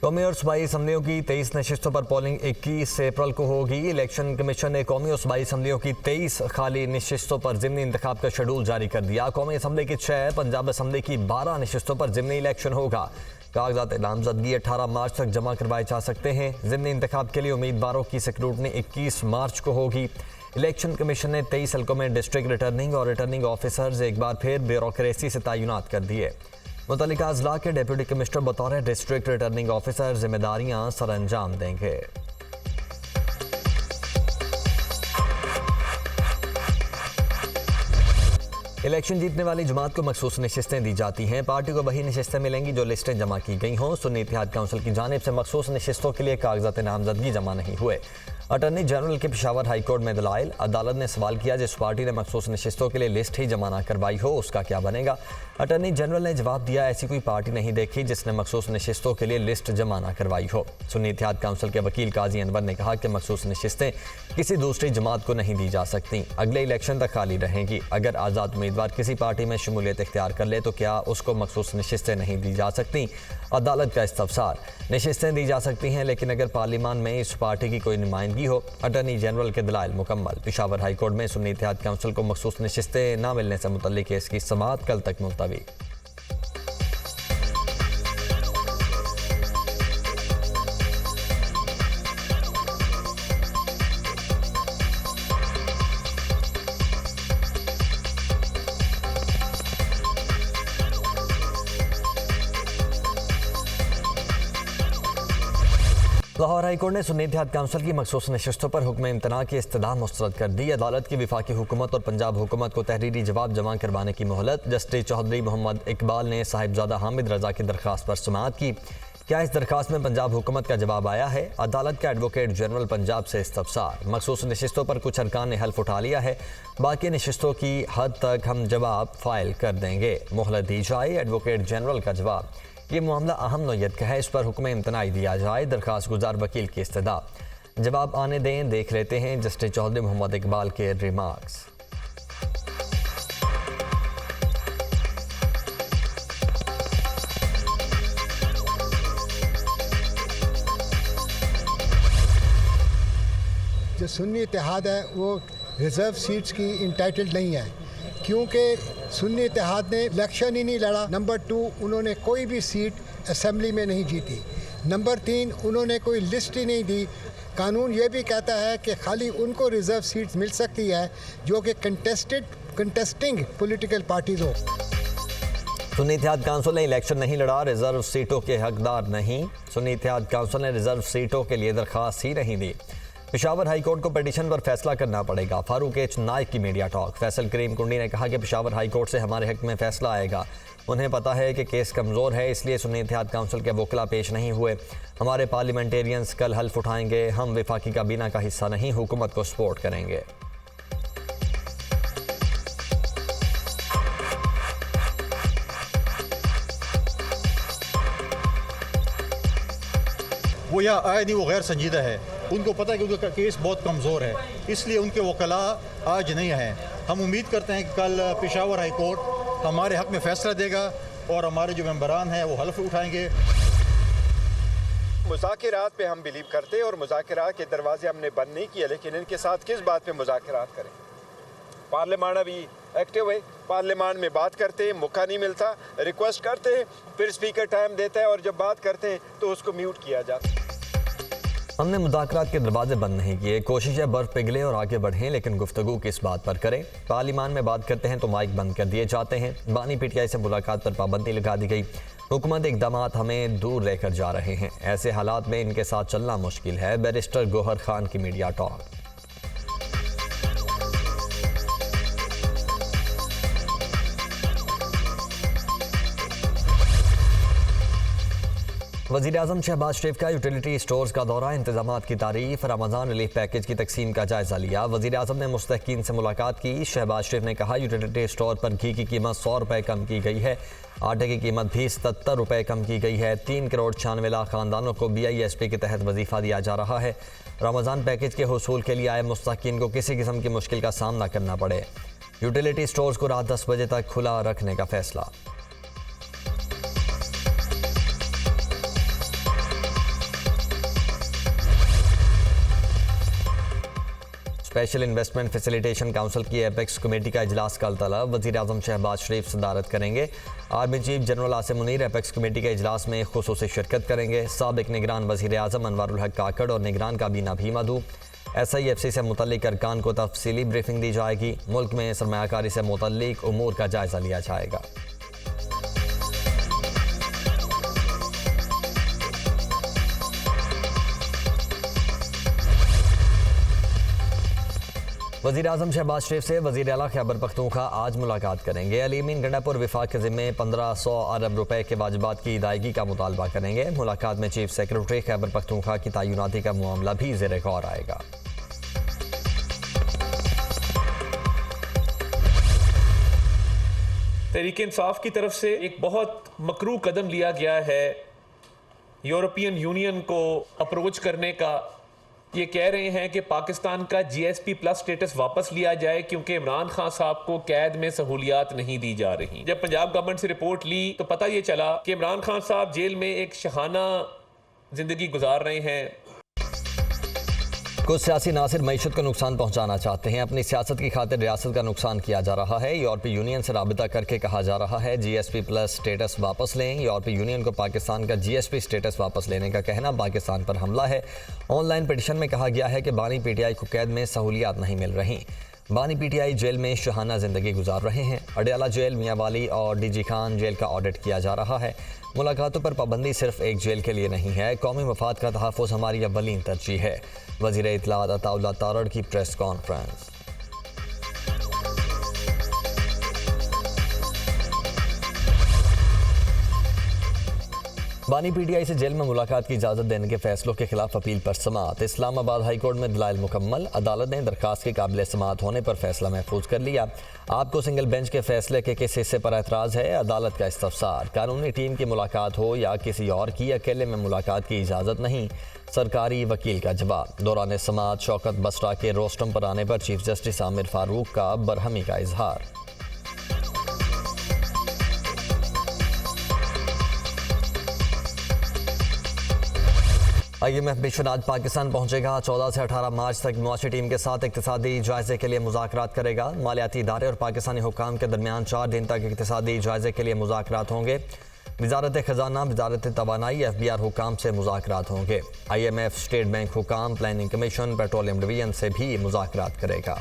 कौमी और सूबाई असम्बलियों की 23 नशिस्तों पर पोलिंग 21 अप्रैल को होगी। इलेक्शन कमीशन ने कौमी और सूबाई असम्बलियों की 23 खाली नशिस्तों पर ज़िमनी इंतखाब का शेड्यूल जारी कर दिया। कौमी असम्बली की 6, पंजाब असम्बली की 12 नशिस्तों पर ज़िमनी इलेक्शन होगा। कागजात नामजदगी 18 मार्च तक जमा करवाए जा सकते हैं। ज़िमनी इंतखाब के लिए उम्मीदवारों की स्क्रूटनी 21 मार्च को होगी। इलेक्शन कमीशन ने 23 हल्कों में डिस्ट्रिक्ट रिटर्निंग और रिटर्निंग ऑफिसर्स एक बार फिर ब्यूरोक्रेसी से तैनात कर दिए। मुतल्लिका अजला के डिप्टी कमिश्नर बतौर डिस्ट्रिक्ट रिटर्निंग ऑफिसर जिम्मेदारियां सर अंजाम देंगे। इलेक्शन जीतने वाली जमात को मखसूस नशिस्तें दी जाती हैं। पार्टी को वही नशिस्तें मिलेंगी जो लिस्टें जमा की गई हों। सुन्नी इत्तेहाद काउंसिल की जानिब से मखसूस नशिस्तों के लिए कागजात नामजदगी जमा नहीं हुए। अटॉर्नी जनरल के पेशावर हाई कोर्ट में दलाइल। अदालत ने सवाल किया, जिस पार्टी ने मखसूस नशिस्तों के लिए लिस्ट ही जमा ना करवाई हो उसका क्या बनेगा। अटॉर्नी जनरल ने जवाब दिया, ऐसी कोई पार्टी नहीं देखी जिसने मखसूस नशिस्तों के लिए लिस्ट जमा ना करवाई हो। सुन्नी इत्तेहाद काउंसिल के वकील काजी अनवर ने कहा कि मखसूस नशिस्तें किसी दूसरी जमात को नहीं दी जा सकती, अगले इलेक्शन तक खाली रहेंगी। अगर आज़ाद उम्मीदवार किसी पार्टी में शमूलियत इख्तियार कर ले तो क्या उसको मखसूस नशिस्तें नहीं दी जा सकती। अदालत का इस्तफसार, नशिस्तें दी जा सकती हैं लेकिन अगर पार्लियामान में इस पार्टी की कोई नुमाइंदगी हो। अटॉर्नी जनरल के दलाइल मुकम्मल। पेशावर हाई कोर्ट में सुन्नी इत्तेहाद काउंसिल को मखसूस नशिस्तें न मिलने से मुतल्लिक केस की समाअत कल तक मुलतवी। लाहौर हाई कोर्ट ने सुन्नी इत्तेहाद काउंसिल की मखसूस नशिस्तों पर हुक्म इम्तना की इस्तदा मुस्तरद कर दी। अदालत की वफाकी हुकूमत और पंजाब हुकूमत को तहरीरी जवाब जमा करवाने की मोहलत। जस्टिस चौधरी मोहम्मद इकबाल ने साहिबजादा हामिद रजा की दरख्वास्त पर समाअत की। क्या इस दरख्वास्त में पंजाब हुकूमत का जवाब आया है। अदालत का एडवोकेट जनरल पंजाब से इस्तफसार। मखसूस नशिस्तों पर कुछ अरकान ने हल्फ उठा लिया है, बाकी नशिस्तों की हद तक हम जवाब फाइल कर देंगे, मोहलत दी जाए। एडवोकेट जनरल का जवाब, ये मामला अहम नोयत का है, इस पर हुक्म इम्तनाई दिया जाए। दरखास्त गुजार वकील की इस्तदा, जवाब आने दें, देख लेते हैं। जस्टिस चौधरी मोहम्मद इकबाल के रिमार्क्स। जो सुन्नी इत्तेहाद है वो रिजर्व सीट्स की इंटाइटल्ड नहीं है, क्योंकि सुन्नी इत्तेहाद ने इलेक्शन ही नहीं लड़ा। नंबर 2, उन्होंने कोई भी सीट असेंबली में नहीं जीती। नंबर 3, उन्होंने कोई लिस्ट ही नहीं दी। कानून ये भी कहता है कि खाली उनको रिजर्व सीट्स मिल सकती है जो कि कंटेस्टिंग पॉलिटिकल पार्टीज हो। सुन्नी इत्तेहाद काउंसिल ने इलेक्शन नहीं लड़ा, रिजर्व सीटों के हकदार नहीं। सुन्नी इत्तेहाद काउंसिल ने रिजर्व सीटों के लिए दरख्वास्त ही नहीं दी। पेशावर हाई कोर्ट को पिटीशन पर फैसला करना पड़ेगा। फारूक एच नाइक की मीडिया टॉक। फैसल करीम कुंडी ने कहा कि पेशावर हाई कोर्ट से हमारे हक में फैसला आएगा। उन्हें पता है कि केस कमज़ोर है, इसलिए सुन्नी इत्तेहाद काउंसिल के वकला पेश नहीं हुए। हमारे पार्लियामेंटेरियंस कल हल्फ उठाएंगे। हम वफाकी काबीना का हिस्सा नहीं, हुकूमत को सपोर्ट करेंगे। वो यहाँ आए नहीं, वो गैर संजीदा है। उनको पता है कि उनका केस बहुत कमज़ोर है, इसलिए उनके वकला आज नहीं हैं। हम उम्मीद करते हैं कि कल पेशावर हाई कोर्ट हमारे हक़ में फ़ैसला देगा और हमारे जो मेंबरान हैं वो हल्फ उठाएंगे। मुज़ाकिरात पे हम बिलीव करते हैं और मुज़ाकिरात के दरवाजे हमने बंद नहीं किए, लेकिन इनके साथ किस बात पे मुज़ाकिरात करें। पार्लियामान अभी एक्टिव है, पार्लियामान में बात करते हैं, मौका नहीं मिलता, रिक्वेस्ट करते हैं, फिर स्पीकर टाइम देता है और जब बात करते हैं तो उसको म्यूट किया जाता है। हमने मुज़ाकरात के दरवाजे बंद नहीं किए। कोशिश है बर्फ पिघले और आगे बढ़ें, लेकिन गुफ्तगू किस बात पर करें। पार्लियामान में बात करते हैं तो माइक बंद कर दिए जाते हैं। बानी पीटीआई से मुलाकात पर पाबंदी लगा दी गई। हुकूमत इक़दामात हमें दूर लेकर जा रहे हैं, ऐसे हालात में इनके साथ चलना मुश्किल है। बैरिस्टर गोहर खान की मीडिया टॉक। वज़ीर-ए-आज़म शहबाज शरीफ का यूटिलिटी स्टोर्स का दौरा, इंतजामात की तारीफ। रमज़ान रिलीफ पैकेज की तकसीम का जायज़ा लिया। वज़ीर-ए-आज़म ने मुस्तहक़ीन से मुलाकात की। शहबाज शरीफ ने कहा, यूटिलिटी स्टोर पर घी की कीमत 100 रुपये कम की गई है, आटे की कीमत भी 77 रुपये कम की गई है। 3 करोड़ 96 लाख ख़ानदानों को BISP के तहत वजीफ़ा दिया जा रहा है। रमज़ान पैकेज के हुसूल के लिए आए मुस्तहक़ीन को किसी किस्म की मुश्किल का सामना करना पड़े। यूटिलिटी स्टोर्स को रात 10 बजे तक खुला रखने का फैसला। स्पेशल इन्वेस्टमेंट फैसिलिटेशन काउंसिल की एपेक्स कमेटी का इजलास कल तलब वज़ीर आज़म शहबाज शरीफ सदारत करेंगे। Army chief general Asim Munir apex committee के इजलास में खुसूसी शिरकत करेंगे। साबिक निगरान वज़ीर आज़म अनवारुल हक काकड़ और निगरान काबीना भी मदऊ। SIFC से मुतल्लिक अरकान को तफसीली ब्रीफिंग दी जाएगी। मुल्क में सरमायाकारी से मुतल्लिक उमूर का जायज़ा लिया जाएगा। वज़ीर आज़म शहबाज शरीफ से वज़ीर आला खैबर पख्तूनख्वा आज मुलाकात करेंगे। अली अमीन गंडापुर विफाक के ज़िम्मे 1500 अरब रुपए के वाजिबात की अदायगी का मुतालबा करेंगे। मुलाकात में चीफ सेक्रेटरी खैबर पख्तूनख्वा की तैनाती का मामला भी ज़ेर गौर आएगा। तहरीक इंसाफ की तरफ से एक बहुत मकरू कदम लिया गया है यूरोपियन यूनियन को अप्रोच करने का। ये कह रहे हैं कि पाकिस्तान का GSP+ स्टेटस वापस लिया जाए क्योंकि इमरान खान साहब को कैद में सहूलियात नहीं दी जा रही। जब पंजाब गवर्नमेंट से रिपोर्ट ली तो पता ये चला कि इमरान खान साहब जेल में एक शहाना जिंदगी गुजार रहे हैं। कुछ सियासी नासिर मईशत को नुकसान पहुंचाना चाहते हैं। अपनी सियासत की खातिर रियासत का नुकसान किया जा रहा है। यूरोपीय यूनियन से राबिता करके कहा जा रहा है GSP+ स्टेटस वापस लें। यूरोपीय यूनियन को पाकिस्तान का GSP स्टेटस वापस लेने का कहना पाकिस्तान पर हमला है। ऑनलाइन पिटीशन में कहा गया है कि बानी PTI को कैद में सहूलियात नहीं मिल रही। बानी PTI जेल में शहाना जिंदगी गुजार रहे हैं। अडयाला जेल, मियांवाली और DG खान जेल का ऑडिट किया जा रहा है। मुलाकातों पर पाबंदी सिर्फ एक जेल के लिए नहीं है। कौमी मफाद का तहफ़्फ़ुज़ हमारी अव्वलीन तरजीह है। वज़ीर इत्तलात अताउल्लाह तारड़ की प्रेस कॉन्फ्रेंस। बानी PTI से जेल में मुलाकात की इजाज़त देने के फैसलों के खिलाफ अपील पर समाअत। इस्लामाबाद हाई कोर्ट में दलाइल मुकम्मल। अदालत ने दरखास्त के काबिल समाअत होने पर फैसला महफूज कर लिया। आपको सिंगल बेंच के फैसले के किस हिस्से पर एतराज़ है? अदालत का इस्तफसार। कानूनी टीम की मुलाकात हो या किसी और की, अकेले में मुलाकात की इजाज़त नहीं। सरकारी वकील का जवाब। दौरान समाअत शौकत बसरा के रोस्टम पर आने पर चीफ जस्टिस आमिर फारूक का बरहमी का इजहार। IMF मिशन आज पाकिस्तान पहुंचेगा। 14 से 18 मार्च तक मुआशी टीम के साथ इक्तिसादी जायजे के लिए मुज़ाकरात करेगा। मालियाती इदारे और पाकिस्तानी हुकाम के दरमियान 4 दिन तक इक्तिसादी जायजे के लिए मुज़ाकरात होंगे। वजारत खजाना, वजारत तवानाई, FBR हुकाम से मुज़ाकरात होंगे। IMF, स्टेट बैंक हुकाम, प्लानिंग कमीशन, पेट्रोलियम डिवीजन से भी मुज़ाकरात करेगा।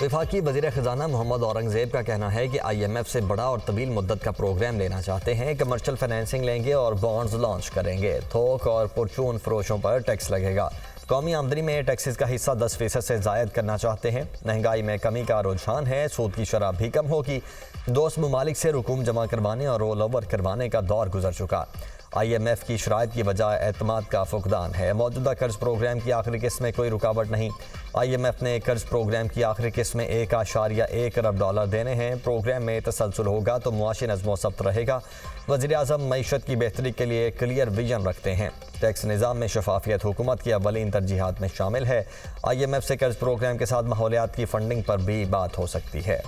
वफाकी वज़ीर ख़जाना मोहम्मद औरंगज़ेब का कहना है कि IMF से बड़ा और तवील मुद्दत का प्रोग्राम लेना चाहते हैं। कमर्शियल फाइनेंसिंग लेंगे और बॉन्ड्स लॉन्च करेंगे। थोक और पुरचून फरोशों पर टैक्स लगेगा। कौमी आमदनी में टैक्सेस का हिस्सा 10% से ज़ायद करना चाहते हैं। महंगाई में कमी का रुझान है। सूद की शरह भी कम होगी। दोस्त ममालिक से रकूम जमा करवाने और रोल ओवर करवाने का दौर गुजर चुका। IMF की शराइत की वजह एतमाद का फुकदान है। मौजूदा कर्ज प्रोग्राम की आखिरी किस्त में कोई रुकावट नहीं। IMF ने कर्ज प्रोग्राम की आखिरी किस्त में $1.1 अरब देने हैं। प्रोग्राम में तसलसल होगा तो मुआशी नज़्म व ज़ब्त रहेगा। वज़ीर आज़म मईशत की बेहतरी के लिए क्लियर विजन रखते हैं। टैक्स निज़ाम में शफाफियत हुकूमत की अव्वलीन तरजीहात में शामिल है। IMF से कर्ज प्रोग्राम के साथ माहौलियात की फंडिंग पर भी बात हो सकती है।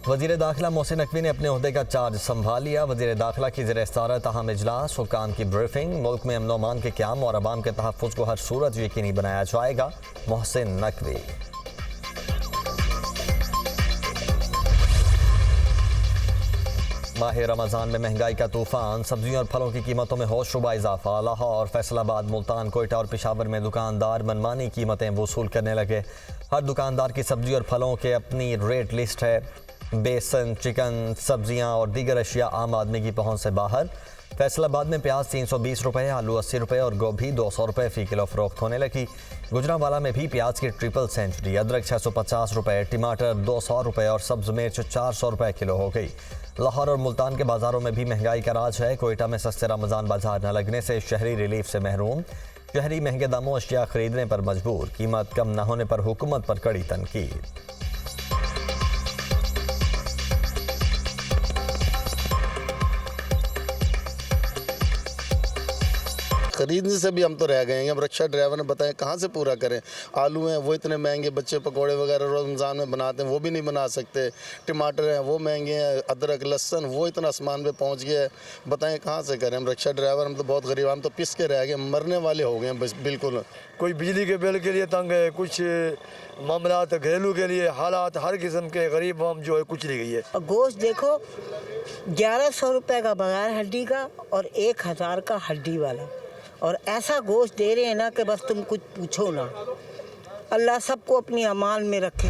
वज़ीर दाखिला मोहसिन नकवी ने अपने ओहदे का चार्ज संभाल लिया। वज़ीर दाखिला की ज़ेर सदारत अहम इजलास, हुकाम की ब्रीफिंग। मुल्क में अमन व अमान के क़याम और अवाम के तहफ़्फ़ुज़ को हर सूरत यकीनी बनाया जाएगा। मोहसिन नकवी। माह रमज़ान में महंगाई का तूफ़ान। सब्जियों और फलों की कीमतों में होशरुबा इजाफा। लाहौर, फैसलाबाद, मुल्तान, कोयटा और पेशावर में दुकानदार मनमानी कीमतें वसूल करने लगे। हर दुकानदार की सब्जी और फलों के अपनी रेट लिस्ट है। बेसन, चिकन, सब्जियां और दीगर अशिया आम आदमी की पहुंच से बाहर। फैसलाबाद में प्याज 320 रुपये, आलू 80 रुपये और गोभी 200 रुपये फ़ी किलो फ़रोख्त होने लगी। गुजरांवाला में भी प्याज की ट्रिपल सेंचुरी। अदरक 650 रुपये, टमाटर 200 रुपये और सब्ज़ मिर्च 400 रुपये किलो हो गई। लाहौर और मुल्तान के बाज़ारों में भी महंगाई का राज है। कोयटा में सस्ते रमज़ान बाजार न लगने से शहरी रिलीफ से महरूम। शहरी महंगे दामों अशिया खरीदने पर मजबूर। कीमत कम न होने पर हुकूमत पर कड़ी तनकीद। ख़रीदने से भी हम तो रह गए हैं। अब रिक्शा ड्राइवर ने बताया कहाँ से पूरा करें। आलू हैं वो इतने महंगे, बच्चे पकौड़े वगैरह रमज़ान में बनाते हैं वो भी नहीं बना सकते। टमाटर हैं वो महंगे हैं, अदरक लहसुन वो इतना आसमान पे पहुंच गया है। बताएं कहाँ से करें। हम रिक्शा ड्राइवर हम तो बहुत गरीब, हम तो पिस के रह गए, मरने वाले हो गए हैं बस बिल्कुल। कोई बिजली के बिल के लिए तंग है, कुछ मामलात घरेलू के लिए हालात हर किस्म के गरीब हम जो है कुछ नहीं गई है। गोश्त देखो 1100 रुपए का बगैर हड्डी का और 1000 का हड्डी वाला, और ऐसा गोश्त दे रहे हैं ना कि बस तुम कुछ पूछो ना। अल्लाह सबको अपनी अमाल में रखे।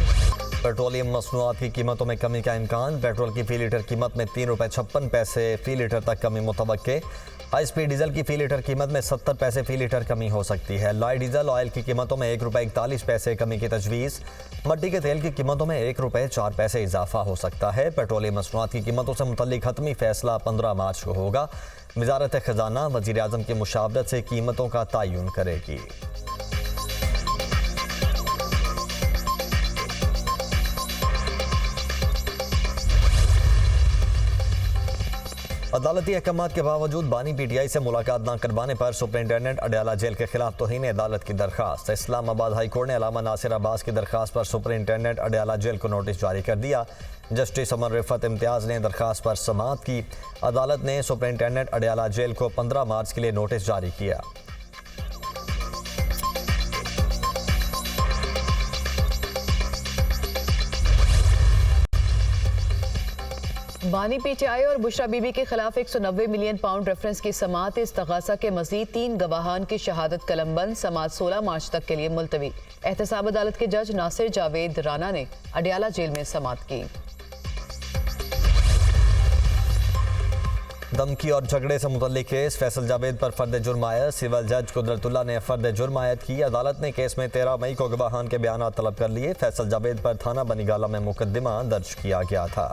पेट्रोलियम मसनूआत की कीमतों में कमी का इम्कान। पेट्रोल की फ़ी लीटर कीमत में 3 रुपये 56 पैसे फ़ी लीटर तक कमी मुतवक्के। हाई स्पीड डीजल की फ़ी लीटर कीमत में 70 पैसे फ़ी लीटर कमी हो सकती है। लाइट डीजल ऑयल की कीमतों में 1 रुपये 41 पैसे कमी की तजवीज़। मट्टी के तेल की कीमतों में 1 रुपये 4 पैसे इजाफा हो सकता है। पेट्रोलियम मसनूआत की कीमतों से मुतल्लिक हतमी फैसला 15 मार्च को होगा। वज़ारत ख़जाना वज़ीर आज़म की मुशावरत से कीमतों का तयन करेगी। अदालती अहकामात के बावजूद बानी पीटीआई से मुलाकात न करवाने पर सुपरिंटेंडेंट अडयाला जेल के खिलाफ तौहीन अदालत की दरखास्त। इस्लामाबाद हाई कोर्ट ने अलामा नासिर अब्बास की दरखास्त पर सुपरिंटेंडेंट अडयाला जेल को नोटिस जारी कर दिया। जस्टिस अमर रिफत इम्तियाज़ ने दरखास्त पर समाअत की। अदालत ने सुपरिंटेंडेंट अडयाला जेल को 15 मार्च के लिए नोटिस जारी किया। बानी पीटीआई और बुशरा बीबी के खिलाफ 190 मिलियन पाउंड रेफरेंस की समाअत इस्तग़ासा के मजीद 3 गवाहान की शहादत कलमबंद। समाअत 16 मार्च तक के लिए मुलतवी। एहतसाब अदालत के जज नासिर जावेद राना ने अडयाला जेल में समाअत की। धमकी और झगड़े से मुतल्लिक केस। फैसल जावेद पर फर्द जुर्म आयत। सिविल जज कुदरतुल्लाह ने फर्द जुर्म आयत की। अदालत ने केस में 13 मई को गवाहान के बयान तलब कर लिए। फैसल जावेद पर थाना बनीगाला में मुकदमा दर्ज किया गया था।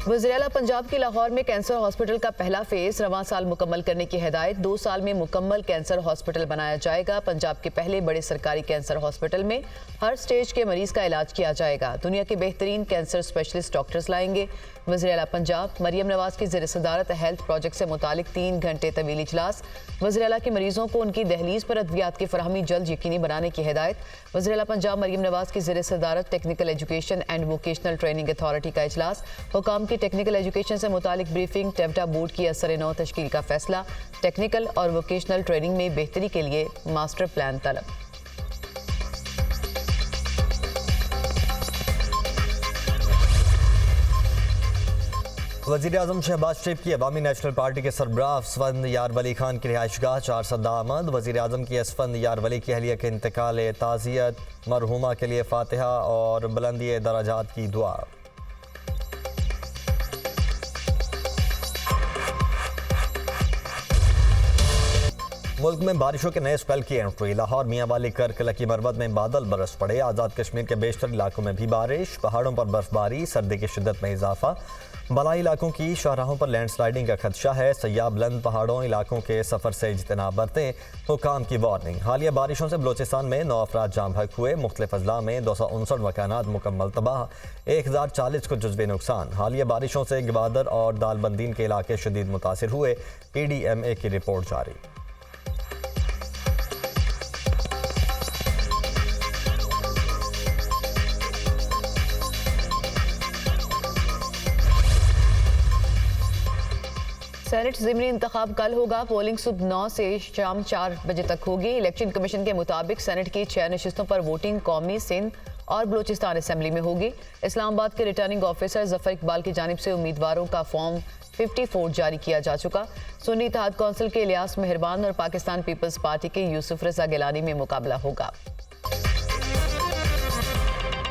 वज़ीर आला पंजाब की लाहौर में कैंसर हॉस्पिटल का पहला फेज रवां साल मुकम्मल करने की हिदायत। 2 साल में मुकम्मल कैंसर हॉस्पिटल बनाया जाएगा। पंजाब के पहले बड़े सरकारी कैंसर हॉस्पिटल में हर स्टेज के मरीज का इलाज किया जाएगा। दुनिया के बेहतरीन कैंसर स्पेशलिस्ट डॉक्टर्स लाएंगे। वज़ीर आला पंजाब मरियम नवाज की ज़ेर सदारत हेल्थ प्रोजेक्ट से मुतालिक 3 घंटे तवील इजलास। वज़ीर आला के मरीजों को उनकी दहलीज पर अद्वियात की फराहमी जल्द यकीनी बनाने की हिदायत। वज़ीर आला पंजाब मरियम नवाज की ज़ेर सदारत technical education and vocational training authority का इजलास। हुकाम की टेक्निकल एजुकेशन से मुतालिक ब्रीफिंग। टेवटा बोर्ड की असर नौ तश्कील का फैसला। टेक्निकल और वोकेशनल ट्रेनिंग में बेहतरी के लिए मास्टर प्लान तलब। वज़ीर आज़म शहबाज शरीफ की अवामी नेशनल पार्टी के सरबराह असफंद यार वली खान की रिहाइशगाह 4 सदा आमद। वज़ीर आज़म की असफंद यार वली की अहलिया के इंतकाल ताज़ियत। मरहुमा के लिए फातिहा और बुलंदी दराजात की दुआ। मुल्क में बारिशों के नए स्पेल की एंट्री। लाहौर मियांवाली कर्क लकी मरवत में बादल बरस पड़े। आज़ाद कश्मीर के बेशतर इलाकों में भी बारिश। पहाड़ों पर बर्फबारी। सर्दी की शिद्दत में इजाफा। बलाई इलाकों की शाहराहों पर लैंडस्लाइडिंग का खदशा है। सयाह बुलंद पहाड़ों इलाकों के सफ़र से इज्तनाब बरतें। हुकाम की वार्निंग। हालिया बारिशों से बलोचिस्तान में 9 अफराद जाम बहक हुए। मुख्तलिफ अजला में 259 मकानात मुकम्मल तबाह। 1040 को जुज़वी नुकसान। हालिया बारिशों से गवादर और दालबंदीन के इलाके शदीद मुतासिर हुए। PDMA की रिपोर्ट जारी। सेनेट ज़िमनी इंतखाब कल होगा। पोलिंग सुबह 9 से शाम 4 बजे तक होगी। इलेक्शन कमीशन के मुताबिक सेनेट की 6 नशिस्तों पर वोटिंग कौमी, सिंध और बलूचिस्तान असम्बली में होगी। इस्लामाबाद के रिटर्निंग ऑफिसर जफर इकबाल की जानिब से उम्मीदवारों का फॉर्म 54 जारी किया जा चुका। सुन्नी इत्तेहाद कौंसिल के इलियास मेहरबान और पाकिस्तान पीपल्स पार्टी के यूसुफ रजा गिलानी में मुकाबला होगा।